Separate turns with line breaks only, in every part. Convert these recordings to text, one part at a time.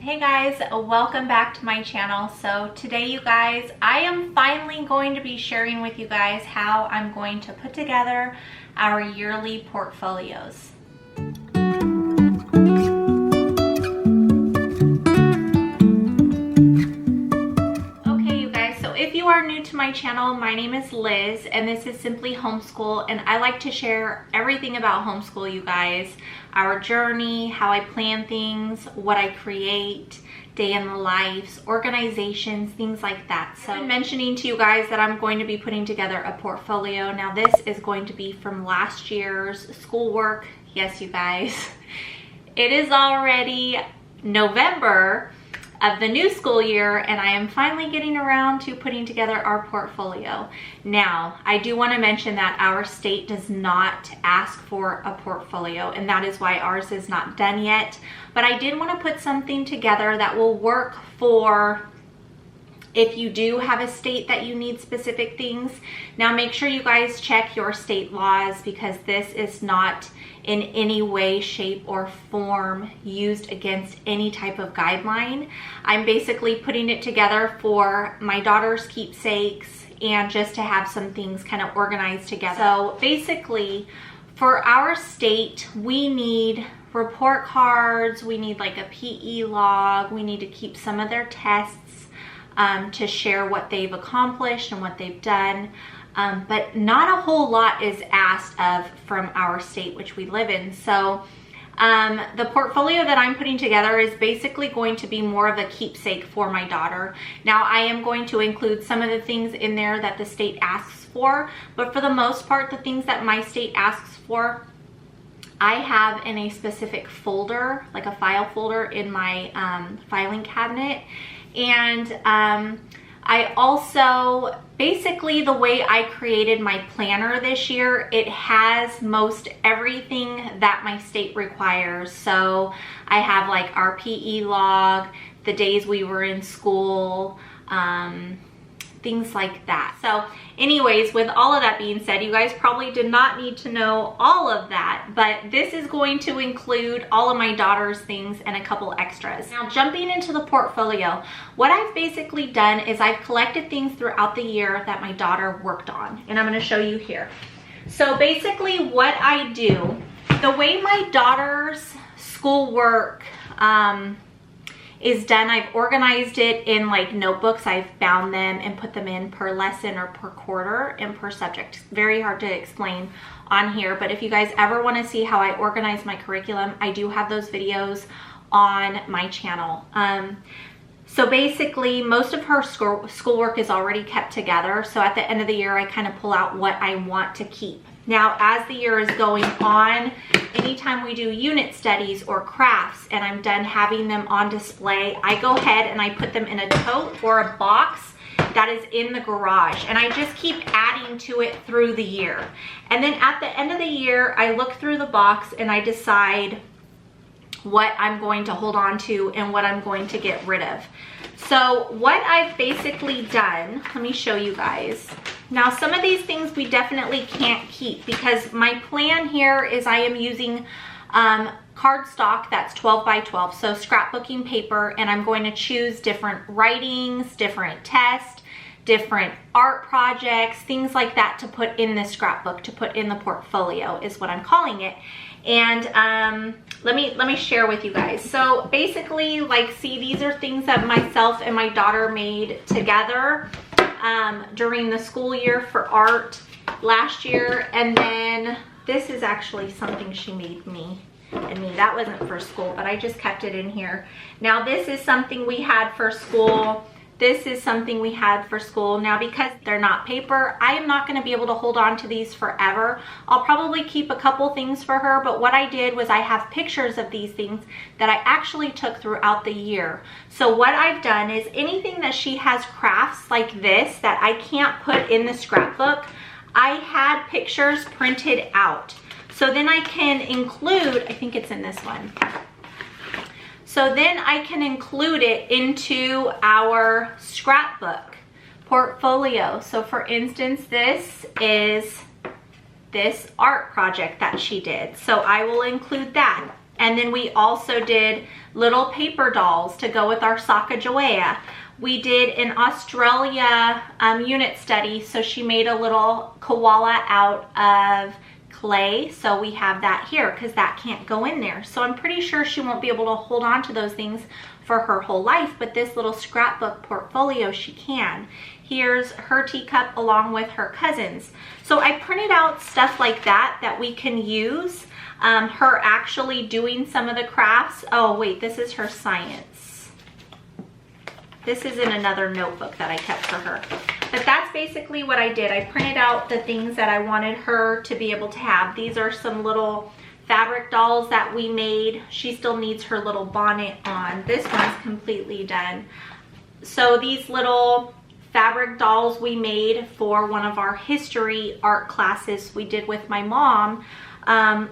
Hey guys, welcome back to my channel. So today you guys, I am finally going to be sharing with you guys how I'm going to put together our yearly portfolios. If you are new to my channel, my name is Liz and this is Simply Homeschool, and I like to share everything about homeschool, you guys. Our journey, how I plan things, what I create, day in the lives, organizations, things like that. So I've been mentioning to you guys that I'm going to be putting together a portfolio. Now this is going to be from last year's schoolwork. Yes, you guys, it is already November of the new school year, and I am finally getting around to putting together our portfolio. Now, I do want to mention that our state does not ask for a portfolio, and that is why ours is not done yet. But I did want to put something together that will work for if you do have a state that you need specific things. Now, make sure you guys check your state laws, because this is not in any way, shape, or form used against any type of guideline. I'm basically putting it together for my daughter's keepsakes and just to have some things kind of organized together. So basically, for our state, we need report cards, we need like a PE log, we need to keep some of their tests to share what they've accomplished and what they've done. But not a whole lot is asked of from our state, which we live in. So the portfolio that I'm putting together is basically going to be more of a keepsake for my daughter. Now, I am going to include some of the things in there that the state asks for, but for the most part, the things that my state asks for, I have in a specific folder, like a file folder in my filing cabinet. And I also, basically the way I created my planner this year, it has most everything that my state requires. So I have like our PE log, the days we were in school, things like that. So anyways, with all of that being said, you guys probably did not need to know all of that, but this is going to include all of my daughter's things and a couple extras. Now, jumping into the portfolio, what I've basically done is I've collected things throughout the year that my daughter worked on, and I'm going to show you here. So basically what I do, the way my daughter's schoolwork is done, I've organized it in like notebooks. I've bound them and put them in per lesson or per quarter and per subject. Very hard to explain on here, but if you guys ever want to see how I organize my curriculum, I do have those videos on my channel. So basically, most of her schoolwork is already kept together. So at the end of the year, I kind of pull out what I want to keep. Now, as the year is going on, anytime we do unit studies or crafts and I'm done having them on display, I go ahead and I put them in a tote or a box that is in the garage, and I just keep adding to it through the year. And then at the end of the year, I look through the box and I decide what I'm going to hold on to and what I'm going to get rid of. So what I've basically done, let me show you guys. Now, some of these things we definitely can't keep, because my plan here is I am using cardstock that's 12 by 12, so scrapbooking paper, and I'm going to choose different writings, different tests, different art projects, things like that to put in the scrapbook, to put in the portfolio is what I'm calling it. And let me share with you guys. So basically, like, see, these are things that myself and my daughter made together during the school year for art last year. And then this is actually something she made me. That wasn't for school, but I just kept it in here. Now, this is something we had for school. This is something we had for school. Now, because they're not paper, I am not going to be able to hold on to these forever. I'll probably keep a couple things for her, but what I did was I have pictures of these things that I actually took throughout the year. So what I've done is anything that she has crafts like this that I can't put in the scrapbook, I had pictures printed out. So then I can include, I think it's in this one. So then I can include it into our scrapbook portfolio. So for instance, this is this art project that she did. So I will include that. And then we also did little paper dolls to go with our Sacagawea. We did an Australia unit study, so she made a little koala out of clay, so we have that here because that can't go in there. So I'm pretty sure she won't be able to hold on to those things for her whole life, but this little scrapbook portfolio she can. Here's her teacup along with her cousins. So I printed out stuff like that that we can use. Her actually doing some of the crafts. Oh wait, this is her science. This is in another notebook that I kept for her. But that's basically what I did. I printed out the things that I wanted her to be able to have. These are some little fabric dolls that we made. She still needs her little bonnet on. This one's completely done. So these little fabric dolls we made for one of our history art classes we did with my mom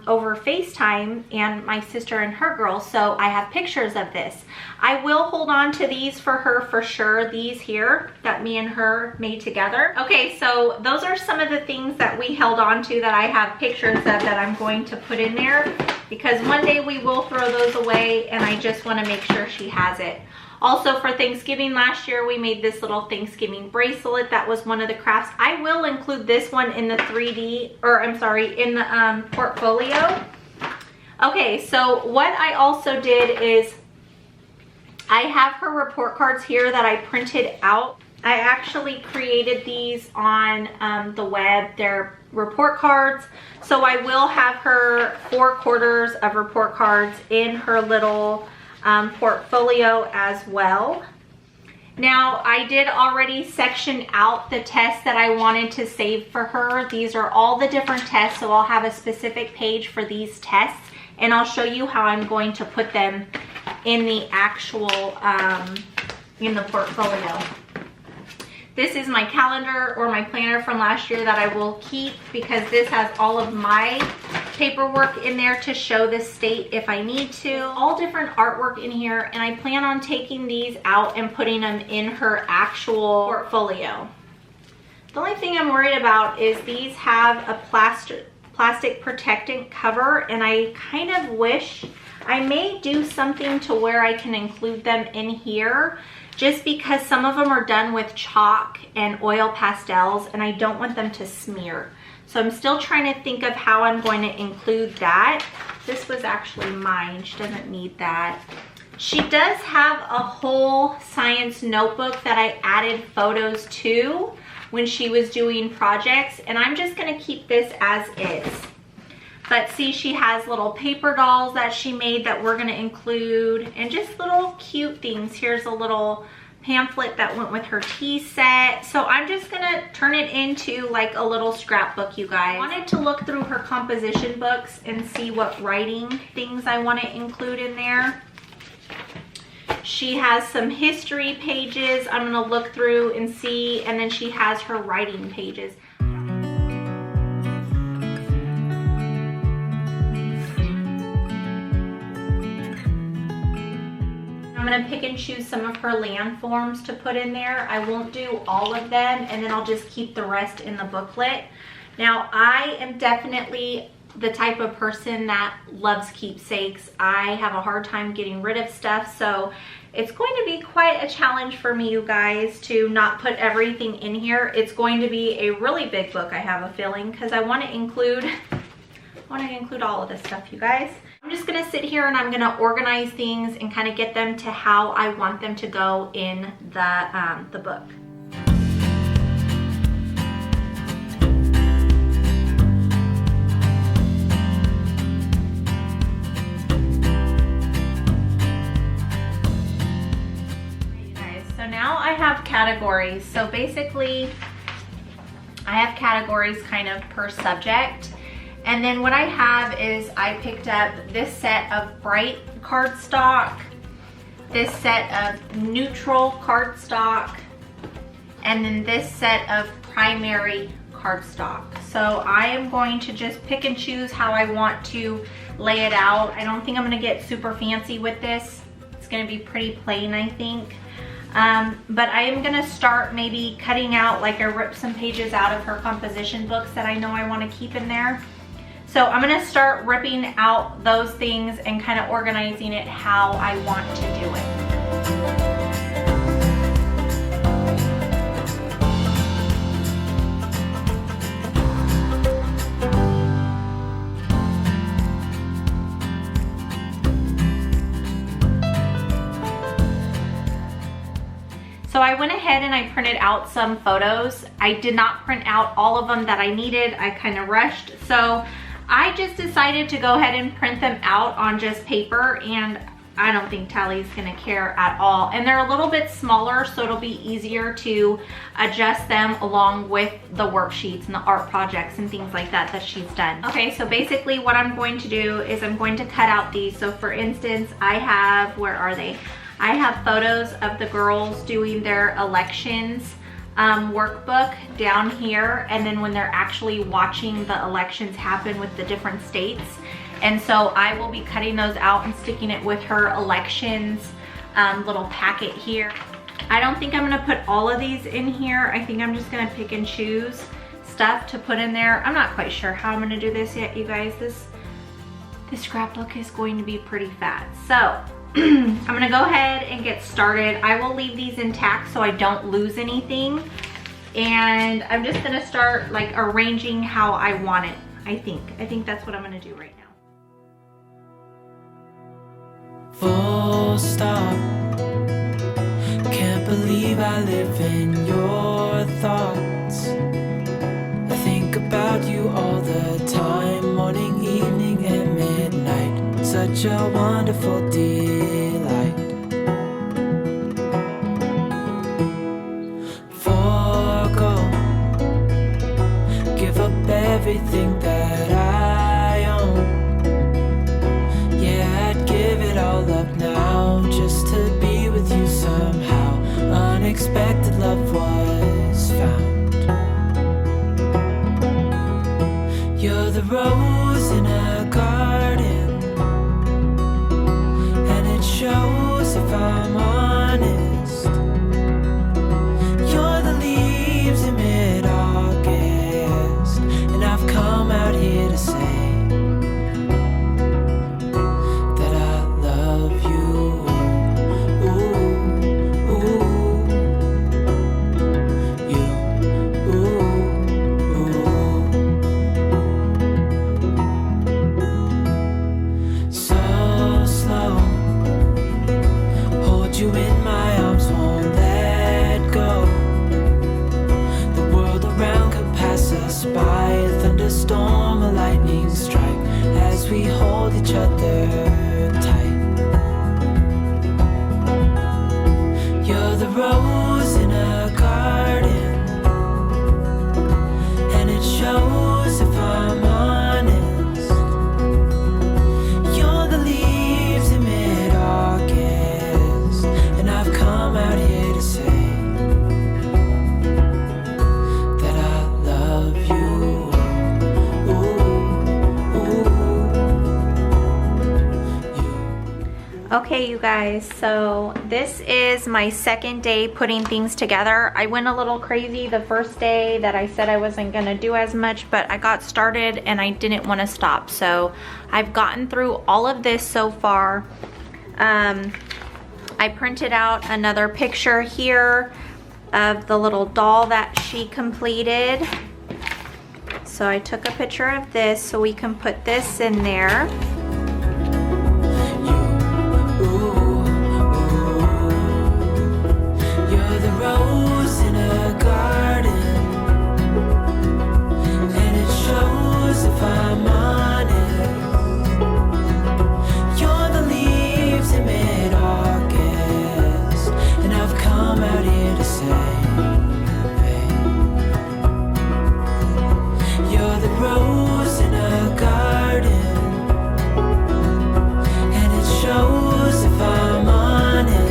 over FaceTime, and my sister and her girls. So I have pictures of this. I will hold on to these for her for sure, these here that me and her made together. Okay, so those are some of the things that we held on to that I have pictures of that I'm going to put in there, because one day we will throw those away and I just want to make sure she has it. Also, for Thanksgiving last year, we made this little Thanksgiving bracelet. That was one of the crafts. I will include this one in the 3D, or I'm sorry, in the portfolio. Okay, so what I also did is I have her report cards here that I printed out. I actually created these on the web. They're report cards. So I will have her 4 quarters of report cards in her little portfolio as well. Now, I did already section out the tests that I wanted to save for her. These are all the different tests, so I'll have a specific page for these tests, and I'll show you how I'm going to put them in the actual in the portfolio. This is my calendar or my planner from last year that I will keep, because this has all of my paperwork in there to show the state if I need to. All different artwork in here, and I plan on taking these out and putting them in her actual portfolio. The only thing I'm worried about is these have a plastic protectant cover, and I kind of wish I may do something to where I can include them in here, just because some of them are done with chalk and oil pastels and I don't want them to smear. So I'm still trying to think of how I'm going to include that. This was actually mine. She doesn't need that. She does have a whole science notebook that I added photos to when she was doing projects, and I'm just going to keep this as is. But see, she has little paper dolls that she made that we're going to include, and just little cute things. Here's a little pamphlet that went with her tea set. So I'm just going to turn it into like a little scrapbook, you guys. I wanted to look through her composition books and see what writing things I want to include in there. She has some history pages I'm going to look through and see, and then she has her writing pages. I'm going to pick and choose some of her landforms to put in there. I won't do all of them, and then I'll just keep the rest in the booklet. Now, I am definitely the type of person that loves keepsakes. I have a hard time getting rid of stuff, so it's going to be quite a challenge for me, you guys, to not put everything in here. It's going to be a really big book, I have a feeling, because I want to include all of this stuff, you guys. I'm just going to sit here and I'm going to organize things and kind of get them to how I want them to go in the book. So now I have categories. So basically I have categories kind of per subject. And then what I have is I picked up this set of bright cardstock, this set of neutral cardstock, and then this set of primary cardstock. So I am going to just pick and choose how I want to lay it out. I don't think I'm going to get super fancy with this. It's going to be pretty plain, I think. But I am going to start maybe cutting out, like I ripped some pages out of her composition books that I know I want to keep in there. So I'm gonna start ripping out those things and kind of organizing it how I want to do it. So I went ahead and I printed out some photos. I did not print out all of them that I needed. I kind of rushed. So I just decided to go ahead and print them out on just paper, and I don't think Tally's gonna care at all. And they're a little bit smaller, so it'll be easier to adjust them along with the worksheets and the art projects and things like that that she's done. Okay, so basically what I'm going to do is I'm going to cut out these. So for instance, I have, where are they? I have photos of the girls doing their elections workbook down here, and then when they're actually watching the elections happen with the different states. And so I will be cutting those out and sticking it with her elections little packet here. I don't think I'm gonna put all of these in here. I think I'm just gonna pick and choose stuff to put in there. I'm not quite sure how I'm gonna do this yet, you guys. This scrapbook is going to be pretty fat. So I'm gonna go ahead and get started. I will leave these intact so I don't lose anything. And I'm just gonna start like arranging how I want it, I think that's what I'm gonna do right now.
Full stop. Can't believe I live in your thoughts. I think about you all the time, morning, evening, and midnight. Such a wonderful delight. Forgo, give up everything that I own. Yeah, I'd give it all up now just to be with you somehow. Unexpected love was found. You're the rose in a garden, shows if I'm honest. You're the leaves in mid-August, and I've come out here to say that I love you. Ooh, ooh, you, ooh, ooh. So slow, you in my arms, won't let go. The world around could pass us by, a thunderstorm, a lightning strike, as we hold each other tight. You're the rose in a garden, and it shows if I'm honest. You're the leaves in mid-August, and I've come out here to say that I love you. Ooh, ooh, you.
Okay, you guys, so this is my second day putting things together. I went a little crazy the first day that I said I wasn't gonna do as much, but I got started and I didn't want to stop. So I've gotten through all of this so far. I printed out another picture here of the little doll that she completed. So I took a picture of this so we can put this in there.
You're the rose in a garden, and it shows if I'm honest. You're the leaves in mid-August, and I've come out here to say, you're the rose in a garden, and it shows if I'm honest.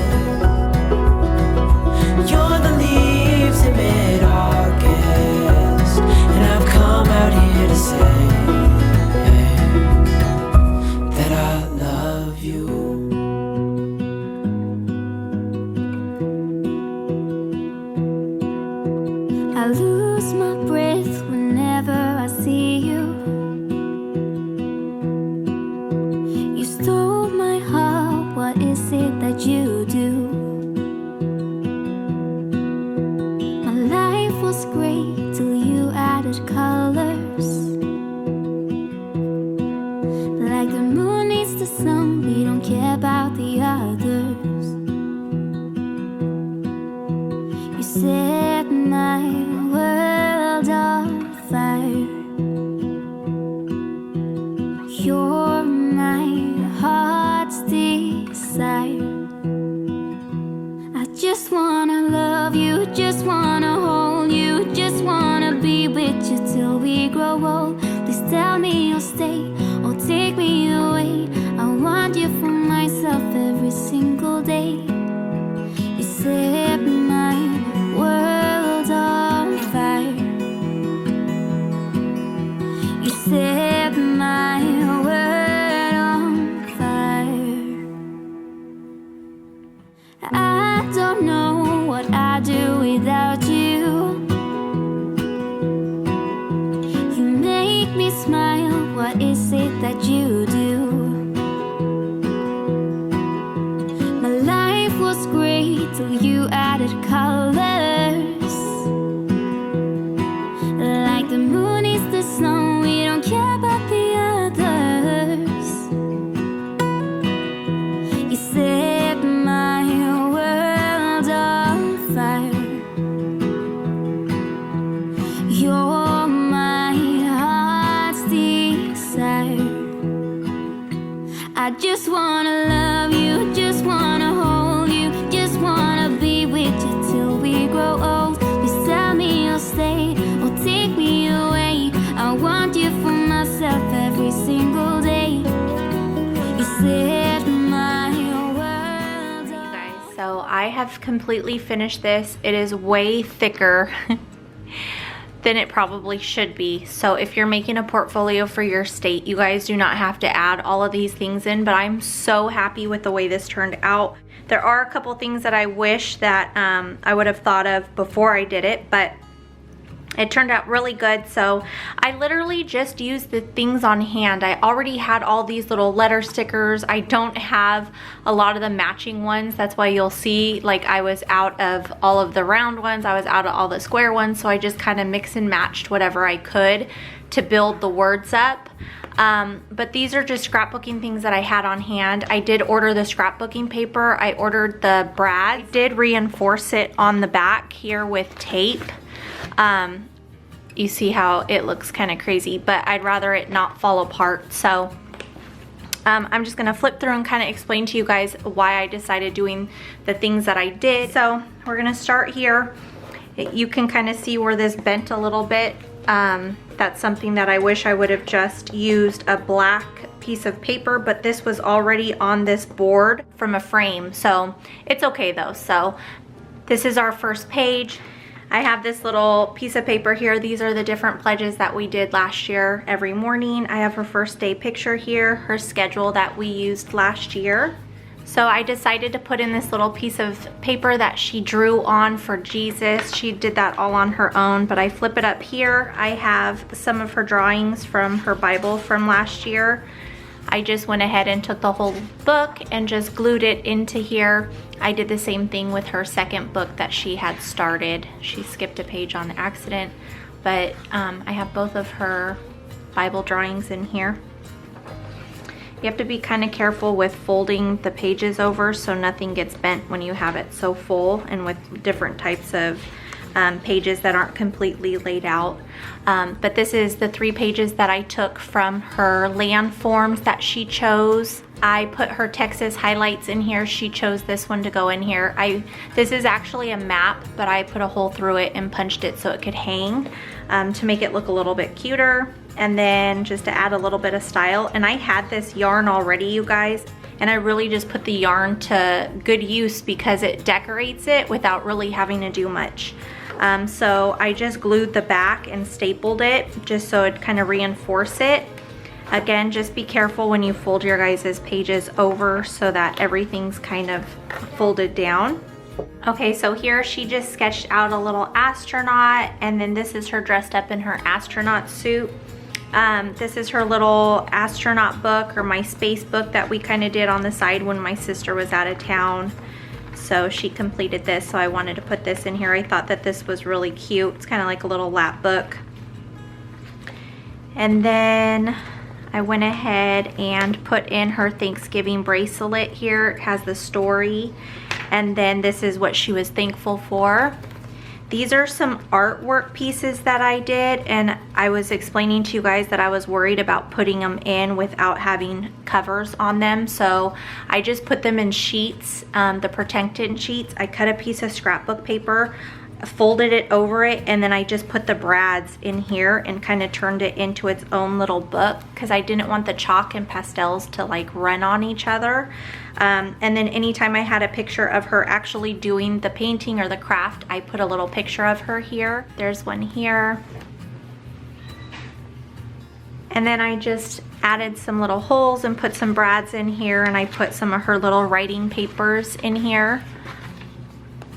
You're the leaves in mid-August, and I've come out here to say that I love you.
I lose my breath whenever I see you. set my world on fire. You're my heart's desire. I just wanna love you, just wanna hold you, just wanna be with you till we grow old. Please tell me you'll stay or take me away. I want you for myself every single day. You set my world on fire. You set my world on fire. I don't know what I'd do without you. You make me smile, what is it that you do? My life was great till you added colors. Like the moon is the sun, we don't care about the others. You set my world on fire. You're my heart's desire. I just wanna love you, just wanna hold you, just wanna be with you till we grow old. Please tell me you'll stay or take me away. I want you for myself every single day. You set my world on
Guys, so I have completely finished this. It is way thicker than it probably should be. So if you're making a portfolio for your state, you guys do not have to add all of these things in, but I'm so happy with the way this turned out. There are a couple things that I wish that I would have thought of before I did it, but it turned out really good. So I literally just used the things on hand. I already had all these little letter stickers. I don't have a lot of the matching ones. That's why you'll see like I was out of all of the round ones. I was out of all the square ones. So I just kind of mix and matched whatever I could to build the words up. But these are just scrapbooking things that I had on hand. I did order the scrapbooking paper. I ordered the brad. I did reinforce it on the back here with tape. You see how it looks kind of crazy, but I'd rather it not fall apart. So I'm just gonna flip through and kind of explain to you guys why I decided doing the things that I did. So we're gonna start here. You can kind of see where this bent a little bit. That's something that I wish I would have just used a black piece of paper, but this was already on this board from a frame, so it's okay though. So this is our first page. I have this little piece of paper here. These are the different pledges that we did last year every morning. I have her first day picture here, her schedule that we used last year. So I decided to put in this little piece of paper that she drew on for Jesus. She did that all on her own, but I flip it up here. I have some of her drawings from her Bible from last year. I just went ahead and took the whole book and just glued it into here. I did the same thing with her second book that she had started. She skipped a page on accident, but I have both of her Bible drawings in here. You have to be kind of careful with folding the pages over so nothing gets bent when you have it so full and with different types of pages that aren't completely laid out. But this is the 3 pages that I took from her land forms that she chose. I put her Texas highlights in here. She chose this one to go in here. This is actually a map, but I put a hole through it and punched it so it could hang to make it look a little bit cuter, and then just to add a little bit of style. And I had this yarn already, you guys, and I really just put the yarn to good use because it decorates it without really having to do much. So I just glued the back and stapled it just so it kind of reinforce it. Again, just be careful when you fold your guys' pages over so that everything's kind of folded down. Okay, so here she just sketched out a little astronaut, and then this is her dressed up in her astronaut suit. This is her little astronaut book, or my space book that we kind of did on the side when my sister was out of town. So she completed this, so I wanted to put this in here. I thought that this was really cute. It's kind of like a little lap book. And then I went ahead and put in her Thanksgiving bracelet here. It has the story. And then this is what she was thankful for. These are some artwork pieces that I did, and I was explaining to you guys that I was worried about putting them in without having covers on them. So I just put them in sheets, the protectant sheets. I cut a piece of scrapbook paper, folded it over it, and then I just put the brads in here and kind of turned it into its own little book because I didn't want the chalk and pastels to like run on each other. And then anytime I had a picture of her actually doing the painting or the craft, I put a little picture of her here. There's one here. And then I just added some little holes and put some brads in here, and I put some of her little writing papers in here.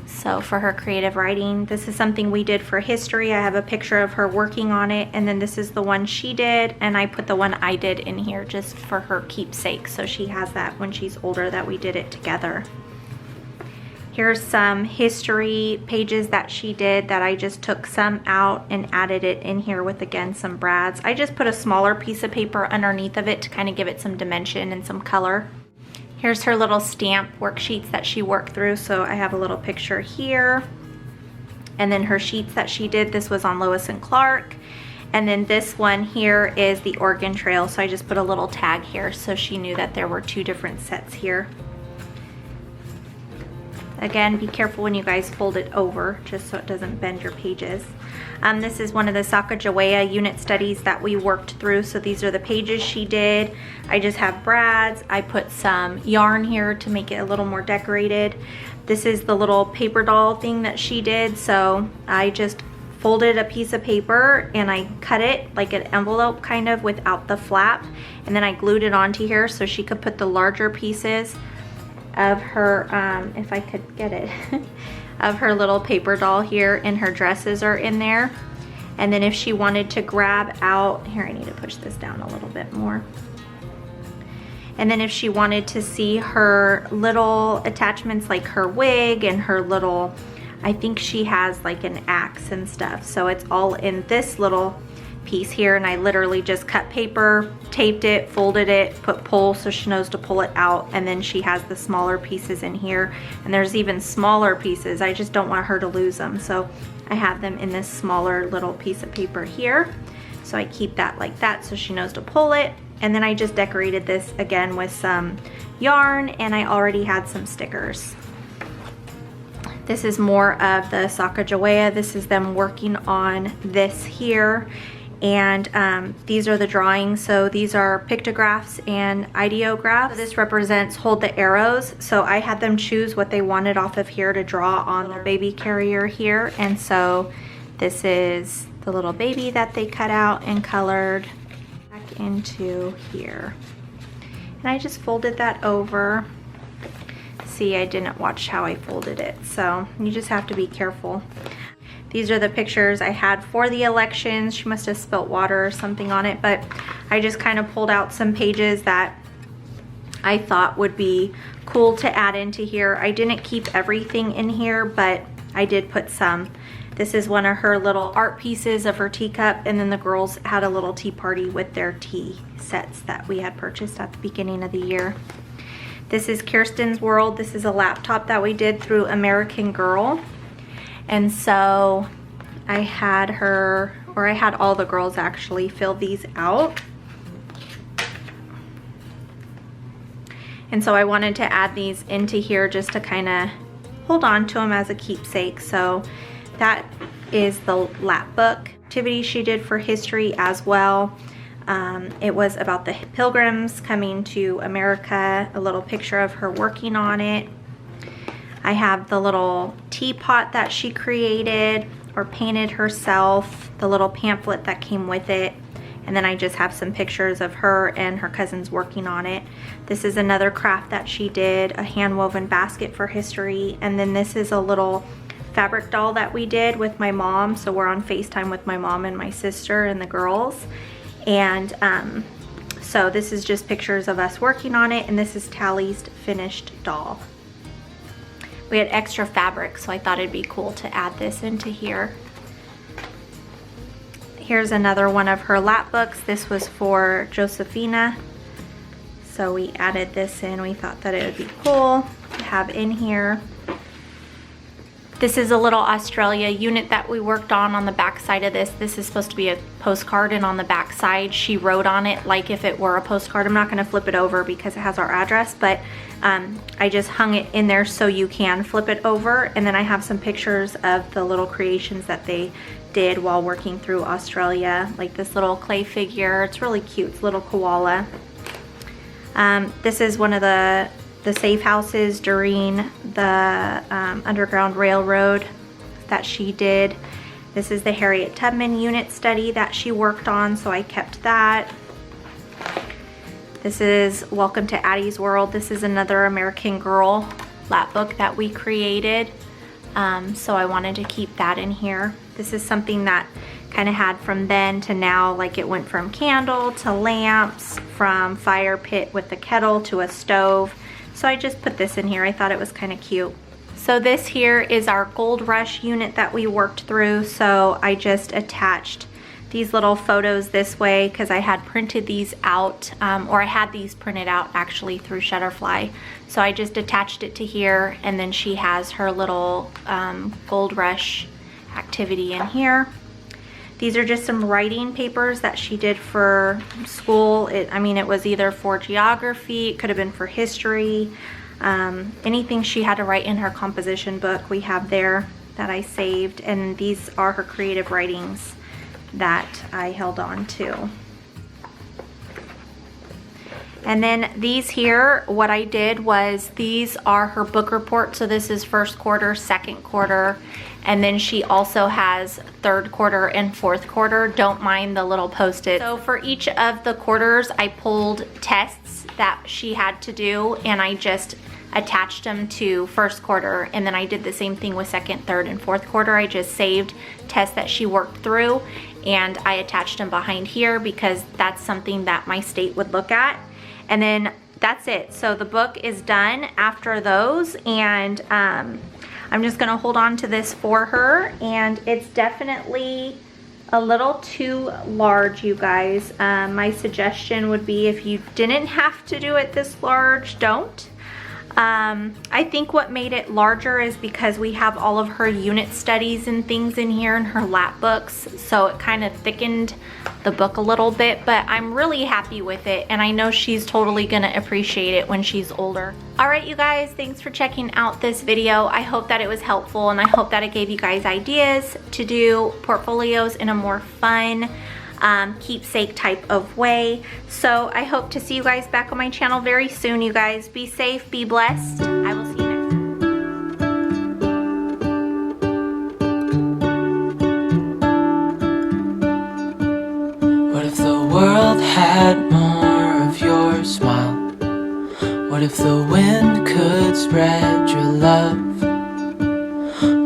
So for her creative writing, this is something we did for history. I have a picture of her working on it, and then this is the one she did, and I put the one I did in here just for her keepsake, so she has that when she's older that we did it together. Here's some history pages that she did that I just took some out and added it in here with, again, some brads. I just put a smaller piece of paper underneath of it to kind of give it some dimension and some color. Here's her little stamp worksheets that she worked through. So I have a little picture here. And then her sheets that she did, this was on Lewis and Clark. And then this one here is the Oregon Trail. So I just put a little tag here so she knew that there were 2 different sets here. Again, be careful when you guys fold it over, just so it doesn't bend your pages. This is one of the Sacagawea unit studies that we worked through. So these are the pages she did. I just have brads. I put some yarn here to make it a little more decorated. This is the little paper doll thing that she did. So I just folded a piece of paper and I cut it like an envelope kind of without the flap. And then I glued it onto here so she could put the larger pieces of her, if I could get it, of her little paper doll here, and her dresses are in there. And then if she wanted to grab out, here I need to push this down a little bit more. And then if she wanted to see her little attachments like her wig and her little, I think she has like an axe and stuff. So it's all in this little piece here, and I literally just cut paper, taped it, folded it, put pull so she knows to pull it out, and then she has the smaller pieces in here, and there's even smaller pieces. I just don't want her to lose them, so I have them in this smaller little piece of paper here. So I keep that like that so she knows to pull it. And then I just decorated this again with some yarn, and I already had some stickers. This is more of the Sacagawea. This is them working on this here. And these are the drawings. So these are pictographs and ideographs. So this represents hold the arrows. So I had them choose what they wanted off of here to draw on their baby carrier here. And so this is the little baby that they cut out and colored back into here. And I just folded that over. See, I didn't watch how I folded it. So you just have to be careful. These are the pictures I had for the elections. She must have spilt water or something on it, but I just kind of pulled out some pages that I thought would be cool to add into here. I didn't keep everything in here, but I did put some. This is one of her little art pieces of her teacup, and then the girls had a little tea party with their tea sets that we had purchased at the beginning of the year. This is Kirsten's World. This is a laptop that we did through American Girl. And so I had her, or I had all the girls actually fill these out. And so I wanted to add these into here just to kind of hold on to them as a keepsake. So that is the lap book activity she did for history as well. It was about the Pilgrims coming to America, a little picture of her working on it. I have the little teapot that she created or painted herself, the little pamphlet that came with it, and then I just have some pictures of her and her cousins working on it. This is another craft that she did, a hand woven basket for history, and then this is a little fabric doll that we did with my mom. So we're on FaceTime with my mom and my sister and the girls, and so this is just pictures of us working on it, and this is Tally's finished doll. We had extra fabric, so I thought it'd be cool to add this into here. Here's another one of her lap books. This was for Josephina. So we added this in. We thought that it would be cool to have in here. This is a little Australia unit that we worked on the back side of this. This is supposed to be a postcard, and on the back side she wrote on it like if it were a postcard. I'm not going to flip it over because it has our address, but I just hung it in there so you can flip it over. And then I have some pictures of the little creations that they did while working through Australia, like this little clay figure. It's really cute. It's a little koala. This is one of the safe houses during the Underground Railroad that she did. This is the Harriet Tubman unit study that she worked on, so I kept that. This is Welcome to Addie's World. This is another American Girl lap book that we created, so I wanted to keep that in here. This is something that kind of had from then to now, like it went from candle to lamps, from fire pit with the kettle to a stove. So I just put this in here. I thought it was kind of cute. So this here is our Gold Rush unit that we worked through. So I just attached these little photos this way because I had printed these out, or I had these printed out actually through Shutterfly. So I just attached it to here, and then she has her little Gold Rush activity in here. These are just some writing papers that she did for school. I mean, it was either for geography, it could have been for history, anything she had to write in her composition book we have there that I saved. And these are her creative writings that I held on to. And then these here, what I did was, these are her book report. So this is first quarter, second quarter, and then she also has third quarter and fourth quarter. Don't mind the little post-it. So for each of the quarters, I pulled tests that she had to do, and I just attached them to first quarter. And then I did the same thing with second, third, and fourth quarter. I just saved tests that she worked through, and I attached them behind here because that's something that my state would look at. And then that's it. So the book is done after those, and I'm just gonna hold on to this for her. And it's definitely a little too large, you guys. My suggestion would be, if you didn't have to do it this large, don't. I think what made it larger is because we have all of her unit studies and things in here in her lap books, so it kind of thickened the book a little bit, but I'm really happy with it, and I know she's totally gonna appreciate it when she's older. Alright, you guys, thanks for checking out this video. I hope that it was helpful, and I hope that it gave you guys ideas to do portfolios in a more fun, keepsake type of way. So I hope to see you guys back on my channel very soon, you guys. Be safe, be blessed. I will see you next time.
What if the world had more of your smile? What if the wind could spread your love?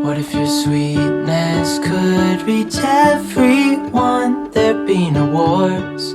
What if your sweetness could reach everyone? There'd be no wars,